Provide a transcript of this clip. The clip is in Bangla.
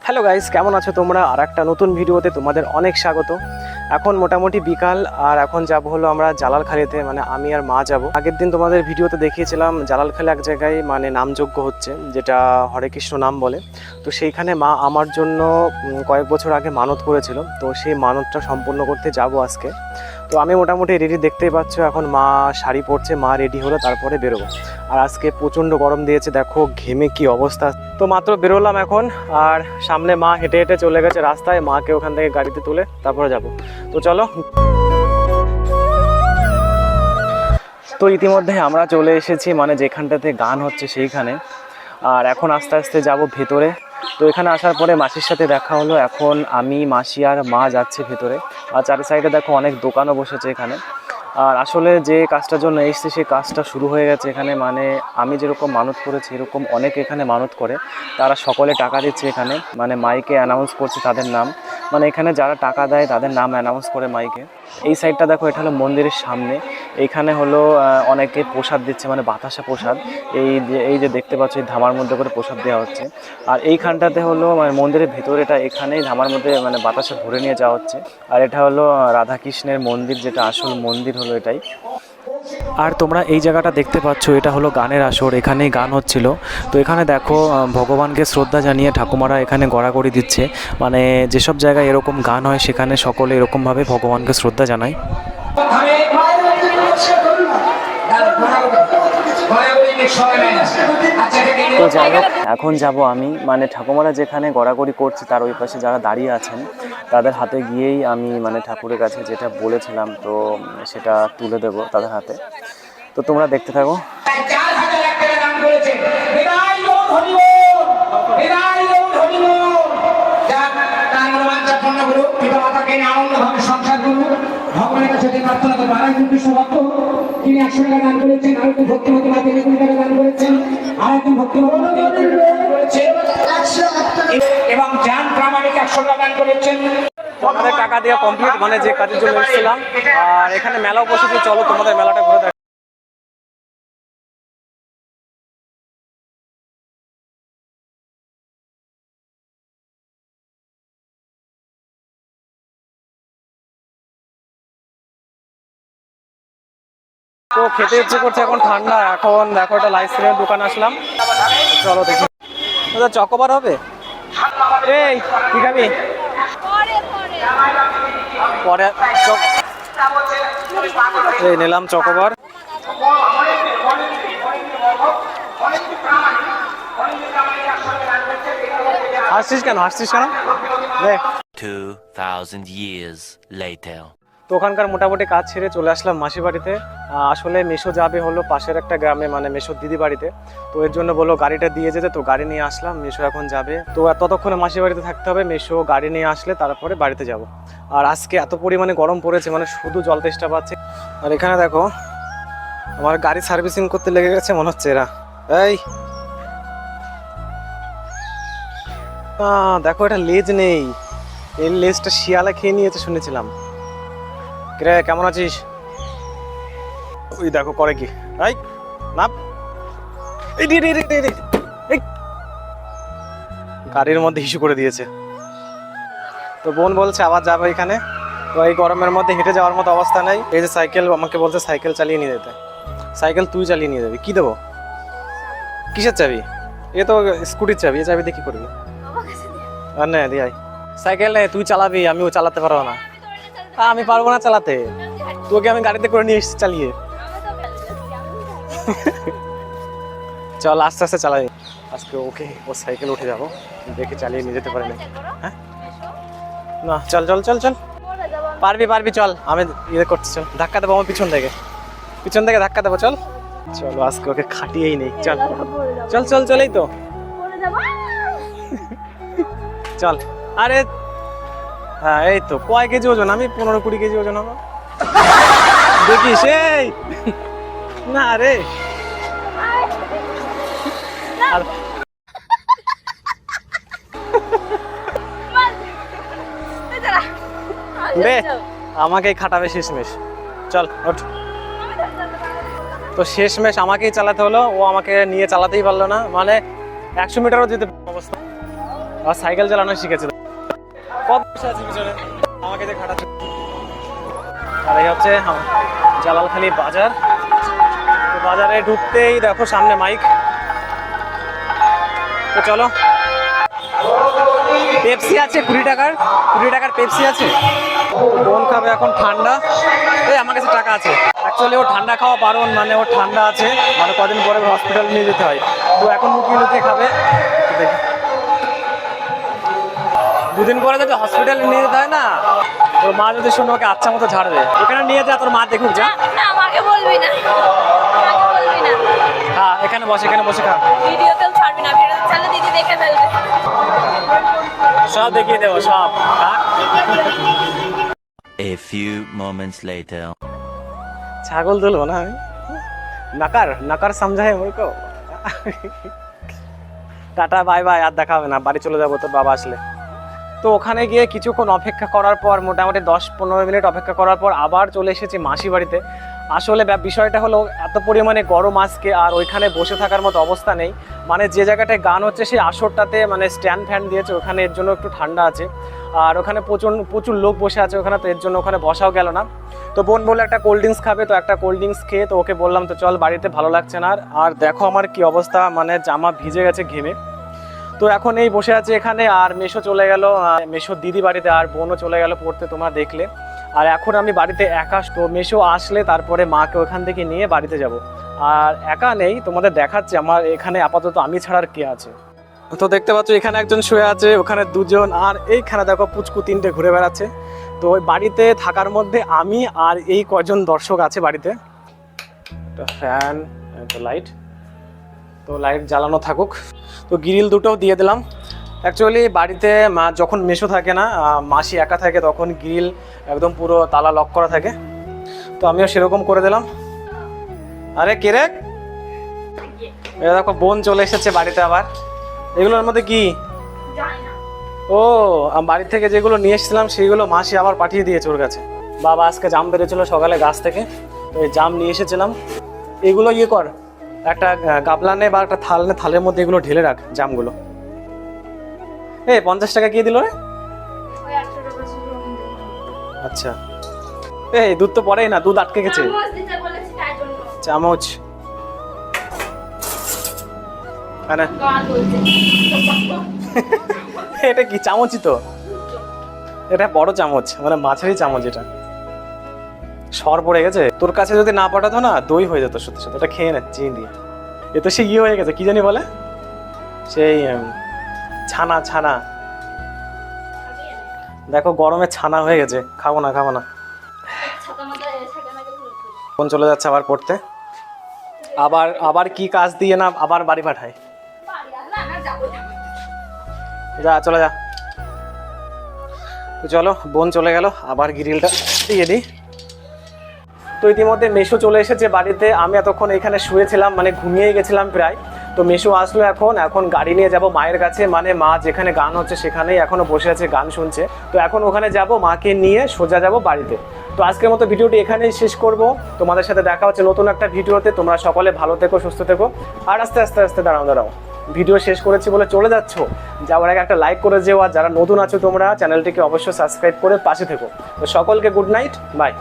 হ্যালো গাইস, কেমন আছো তোমরা? আর একটা নতুন ভিডিওতে তোমাদের অনেক স্বাগত। এখন মোটামুটি বিকাল, আর এখন যাব হলো আমরা জালালখালিতে, মানে আমি আর মা যাব। আগের দিন তোমাদের ভিডিওতে দেখিয়েছিলাম জালালখালি এক জায়গায় মানে নামযজ্ঞ হচ্ছে, যেটা হরে কৃষ্ণ নাম বলে। তো সেইখানে মা আমার জন্য কয়েক বছর আগে মানত করেছিল, তো সেই মানতটা সম্পূর্ণ করতে যাব আজকে। তো আমি মোটামুটি রেডি, দেখতেই পাচ্ছ। এখন মা শাড়ি পরছে, মা রেডি হলো, তারপরে বেরোবো। আর আজকে প্রচণ্ড গরম দিয়েছে, দেখো ঘেমে কি অবস্থা। তো মাত্র বেরোলাম এখন, আর সামনে মা হেঁটে হেঁটে চলে গেছে রাস্তায়। মাকে ওখান থেকে গাড়িতে তুলে তারপরে যাব। তো চলো। তো ইতিমধ্যে আমরা চলে এসেছি মানে যেখানটাতে গান হচ্ছে সেইখানে, আর এখন আস্তে আস্তে যাব ভেতরে। তো এখানে আসার পরে মাসির সাথে দেখা হলো। এখন আমি, মাসি আর মা যাচ্ছে ভেতরে। আর চারি সাইডে দেখো অনেক দোকানও বসেছে এখানে। আর আসলে যে কাজটার জন্য এসেছি সেই কাজটা শুরু হয়ে গেছে এখানে। মানে আমি যেরকম মানত করেছি এরকম অনেকে এখানে মানত করে, তারা সকলে টাকা দিচ্ছে এখানে। মানে মাইকে অ্যানাউন্স করছে তাদের নাম, মানে এখানে যারা টাকা দেয় তাদের নাম অ্যানাউন্স করে মাইকে। এই সাইডটা দেখো, এটা হলো মন্দিরের সামনে। এইখানে হলো অনেকে প্রসাদ দিচ্ছে, মানে বাতাসা প্রসাদ। এই যে দেখতে পাচ্ছ, এই ধামার মধ্যে করে প্রসাদ দেওয়া হচ্ছে। আর এইখানটাতে হলো মানে মন্দিরের ভেতরে, এটা এখানেই ধামার মধ্যে মানে বাতাসা ভরে নিয়ে যাওয়া হচ্ছে। আর এটা হলো রাধাকৃষ্ণের মন্দির, যেটা আসল মন্দির হলো এটাই। আর তোমরা এই জায়গাটা দেখতে পাচ্ছ, এটা হলো গানের আসর, এখানেই গান হচ্ছিল। তো এখানে দেখো ভগবানকে শ্রদ্ধা জানিয়ে ঠাকুমারা এখানে গড়াগড়ি দিচ্ছে। মানে যেসব জায়গায় এরকম গান হয় সেখানে সকলে এরকমভাবে ভগবানকে শ্রদ্ধা জানায়। তো যাই হোক, এখন যাব আমি, মানে ঠাকুমারা যেখানে গড়াগড়ি করছে তার ওই পাশে যারা দাঁড়িয়ে আছেন তাদের হাতে গিয়েই আমি মানে ঠাকুরের কাছে যেটা বলেছিলাম তো সেটা তুলে দেব তাদের হাতে। তো তোমরা দেখতে থাকো। ভগবানের কাছে প্রার্থনা করবো। আর একজন কৃষ্ণ ভক্ত, তিনি 100 টাকা দান করেছেন। আরেকজন ভক্তিমতী মা, তিনি 20 টাকা দান করেছেন। আরেকজন ভক্তিমতী মা এবং জান প্রামাণিক 100 টাকা দান করেছেন। আমাদের টাকা দেওয়া কমপ্লিট, মানে যে কাজের জন্য এসেছিলাম। আর এখানে মেলাও বসেছে, চলো তোমাদের মেলাটা ঘুরে দেখো। তো খেতে ইচ্ছে করছে, এখন ঠান্ডা। এখন দেখো একটা আইসক্রিমের দোকান আসলাম, চলো দেখি। ওটা চকোবার হবে? এই কি খাবি? পরে এই নিলাম চকোবার। হাসছিস কেন? 2000 years later. তো ওখানকার মোটামুটি কাজ ছেড়ে চলে আসলাম মাসি বাড়িতে। আসলে মেশো যাবে হলো পাশের একটা গ্রামে, মানে মেশোর দিদি বাড়িতে। তো এর জন্য বললো গাড়িটা দিয়ে যেতে, তো গাড়ি নিয়ে আসলাম। মেশো এখন যাবে, তো ততক্ষণে মাসি বাড়িতে থাকতে হবে। মেশো গাড়ি নিয়ে আসলে তারপরে বাড়িতে যাব। আর আজকে এত পরিমাণে গরম পড়েছে, মানে শুধু জল তেষ্টা পাচ্ছে। আর এখানে দেখো আমার গাড়ি সার্ভিসিং করতে লেগে গেছে মনে হচ্ছে এরা। এই দেখো, এটা লেজ নেই, এই লেজটা শিয়ালা খেয়ে নিয়েছে শুনেছিলাম। কিরে, কেমন আছিস? ওই দেখো করে কি, এই না গাড়ির মধ্যে ইস্যু করে দিয়েছে। তো বোন বলছে আবার যাবে এখানে। তো এই গরমের মধ্যে হেঁটে যাওয়ার মতো অবস্থা নেই। এই যে সাইকেল, আমাকে বলছে সাইকেল চালিয়ে নিয়ে যেতে। সাইকেল তুই চালিয়ে নিয়ে যাবি? কি দেবো? কিসের চাবি? এ তো স্কুটির চাবি, এ চাবি দিয়ে কি করবি? আর না দিয়াই সাইকেল নেই, তুই চালাবি, আমিও চালাতে পারবো না। আমি পারবো না চালাতে, তোকে আমি গাড়িতে করে নিয়ে এসেছি চালিয়ে। চল আস্তে আস্তে চালাই আজকে। ওকে, ও সাইকেল উঠে যাবো, দেখে চালিয়ে নিয়ে যেতে পারি না। হ্যাঁ না, চল চল চল চল, পারবি চল। আমি ইয়ে করছি, চল ধাক্কা দেবো আমার পিছন থেকে ধাক্কা দেবো। চল চলো, আজকে ওকে খাটিয়েই নেই। চল চল চল চলেই তো চল। আরে হ্যাঁ, এই তো কয় কেজি ওজন? আমি 15-20 কেজি ওজন হবো। দেখিস এই না রে। দে আমাকেই খাটাবে শেষমেশ। চল ওঠ। তো শেষমেশ আমাকেই চালাতে হলো, ও আমাকে নিয়ে চালাতেই পারলো না, মানে 100 মিটারও যেতে অবস্থা। আর সাইকেল চালানো শিখেছে, কত বসে আছে পিছনে আমাকে যে খাটাচ্ছে। আর এই হচ্ছে জালালখালী বাজার। তো বাজারে ঢুকতেই দেখো সামনে মাইক। তো চলো, পেপসি আছে 20 টাকার পেপসি আছে। বোন খাবে এখন ঠান্ডা। এই আমার কাছে টাকা আছে, অ্যাকচুয়ালি ও ঠান্ডা খাওয়া বারণ, মানে ও ঠান্ডা আছে, মানে কদিন পরে হসপিটাল নিয়ে যেতে হয়। তো এখন লুকিয়ে লুকিয়ে খাবে, দেখি 2 দিন পরে যদি হসপিটালে নিয়ে যেতে হয় না, তোর মা যদি শুনে ওকে আচ্ছা মতো ঝাড়বে। এখানে নিয়ে যা, তোর মা দেখুক যা। না আমাকে বলবি না, আমাকে বলবি না। হ্যাঁ এখানে বসে খা। ভিডিওতেও ছাড়বি না, ভিডিওতে ছাড়লে দিদি দেখে ফেলবে। সব দেখিয়ে দেবো সব। হ্যাঁ A few moments later. ছাগল তুলবো না আমি, নাকার সমঝায় মুরকো। টাটা বাই বাই, আর দেখা হবে না, বাড়ি চলে যাবো তোর বাবা আসলে। তো ওখানে গিয়ে কিছুক্ষণ অপেক্ষা করার পর, মোটামুটি 10-15 মিনিট অপেক্ষা করার পর আবার চলে এসেছি মাসি বাড়িতে। আসলে বিষয়টা হলো এত পরিমাণে গরম আজকে, আর ওইখানে বসে থাকার মতো অবস্থা নেই। মানে যে জায়গাটায় গান হচ্ছে সেই আসরটাতে মানে স্ট্যান্ড ফ্যান দিয়েছে, ওখানে এর জন্য একটু ঠান্ডা আছে, আর ওখানে প্রচুর লোক বসে আছে ওখানে, তো এর জন্য ওখানে বসাও গেল না। তো বোন বলে একটা কোল্ড ড্রিঙ্কস খাবে, তো একটা কোল্ড ড্রিঙ্কস খেয়ে তো ওকে বললাম তো চল বাড়িতে, ভালো লাগছে না। আর দেখো আমার কি অবস্থা, মানে জামা ভিজে গেছে ঘেমে। তো এখন এই বসে আছে এখানে, আর মেশো চলে গেল, মেশোর দিদি বাড়িতে, আর বোনও চলে গেল পড়তে, তোমরা দেখলে। আর এখন আমি বাড়িতে একা, তো মেশো আসলে তারপরে মাকে ওখান থেকে নিয়ে বাড়িতে যাব। আর একা নেই, তোমাদের দেখাচ্ছে আমার এখানে আপাতত আমি ছাড়ার কে আছে। তো দেখতে পাচ্ছ এখানে একজন শুয়ে আছে, ওখানে 2জন, আর এইখানে দেখো পুচকু 3টে ঘুরে বেড়াচ্ছে। তো ওই বাড়িতে থাকার মধ্যে আমি আর এই কজন দর্শক আছে বাড়িতে। একটা ফ্যান, একটা লাইট, তো লাইট জ্বালানো থাকুক। তো গ্রিল দুটোও দিয়ে দিলাম। অ্যাকচুয়ালি বাড়িতে যখন মেশো থাকে না, মাসি একা থাকে, তখন গ্রিল একদম পুরো তালা লক করা থাকে, তো আমিও সেরকম করে দিলাম। আরে কে রে, এটা দেখো বোন চলে এসেছে বাড়িতে আবার। এগুলোর মধ্যে কি? ও বাড়ি থেকে যেগুলো নিয়ে এসেছিলাম সেইগুলো মাসি আবার পাঠিয়ে দিয়েছে ওর কাছে। বাবা আজকে জাম পেরেছিল সকালে গাছ থেকে, তো এই জাম নিয়ে এসেছিলাম। এগুলো ইয়ে কর, একটা গাবলানে বা একটা থালের মধ্যে এগুলো ঢেলে রাখ জামগুলো। 50 টাকা কে দিল রে? আচ্ছা, দুধ তো পড়েই না, দুধ আটকে গেছে। চামচ এটা কি চামচই তো, এটা বড় চামচ, মানে মাছেরই চামচ। এটা সর পড়ে গেছে, তোর কাছে যদি না পাঠাতো না দই হয়ে যেত সত্যি সত্যি। এটা খেয়ে না চিনি দিয়ে, এ তো সে হয়ে গেছে, কি জানি বলে, সেই ছানা। দেখো গরমে ছানা হয়ে গেছে, খাবো না। কোন চলে যাচ্ছে আবার পড়তে, আবার কি কাজ দিয়ে না আবার বাড়ি পাঠায়। যা চলে যা। তো চলো, বোন চলে গেল, আবার গ্রিলটা দিয়ে দিই। তো ইতিমধ্যে মেশো চলে এসেছে বাড়িতে। আমি এতক্ষণ এখানে শুয়েছিলাম, মানে ঘুমিয়ে গেছিলাম প্রায়। তো মেশো আসলো এখন গাড়ি নিয়ে যাব মায়ের কাছে, মানে মা যেখানে গান হচ্ছে সেখানেই এখনো বসে আছে, গান শুনছে। তো এখন ওখানে যাব, মাকে নিয়ে সোজা যাব বাড়িতে। তো আজকের মতো ভিডিওটি এখানেই শেষ করব। তোমাদের সাথে দেখা হচ্ছে নতুন একটা ভিডিওতে। তোমরা সকলে ভালো থেকো, সুস্থ থেকো। আর আস্তে দাঁড়াও, ভিডিও শেষ করেছি বলে চলে যাচ্ছ, যাওয়ার আগে একটা লাইক করে যেও। আর যারা নতুন আছো তোমরা চ্যানেলটিকে অবশ্যই সাবস্ক্রাইব করে পাশে থেকো। তো সকলকে গুড নাইট, বাই।